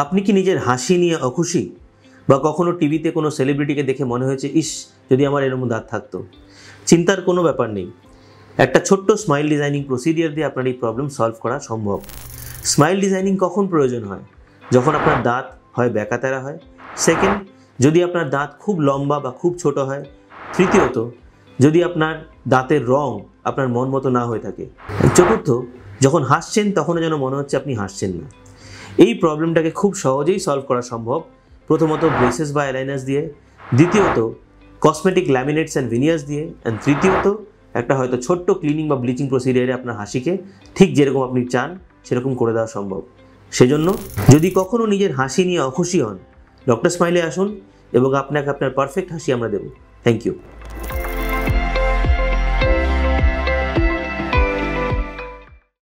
আপনি কি নিজের হাসি নিয়ে অখুশি, বা কখনো টিভিতে কোনো সেলিব্রিটিকে দেখে মনে হয়েছে ইস যদি আমার এরকম দাঁত থাকতো? চিন্তার কোনো ব্যাপার নেই। একটা ছোট্ট স্মাইল ডিজাইনিং প্রসিডিওর দিয়ে আপনার এই প্রবলেম সলভ করা সম্ভব। স্মাইল ডিজাইনিং কখন প্রয়োজন হয়? যখন আপনার দাঁত হয় ব্যাকাতেরা হয়। সেকেন্ড, যদি আপনার দাঁত খুব লম্বা বা খুব ছোট হয়। তৃতীয়ত, যদি আপনার দাঁতের রং আপনার মন মতো না হয়ে থাকে। চতুর্থ, যখন হাসছেন তখনও যেন মনে হচ্ছে আপনি হাসছেন না। এই প্রবলেমটাকে খুব সহজেই সলভ করা সম্ভব। প্রথমত ব্রেসেস বা অ্যালাইনার্স দিয়ে, দ্বিতীয়ত কসমেটিক ল্যামিনেটস অ্যান্ড ভিনিয়ার্স দিয়ে, অ্যান্ড তৃতীয়ত একটা হয়তো ছোট্ট ক্লিনিং বা ব্লিচিং প্রসিডিয়ারে আপনার হাসিকে ঠিক যেরকম আপনি চান সেরকম করে দেওয়া সম্ভব। সেজন্য যদি কখনও নিজের হাসি নিয়ে অখুশি হন, ডক্টর স্মাইলে আসুন এবং আপনাকে আপনার পারফেক্ট হাসি আমরা দেব। Thank you.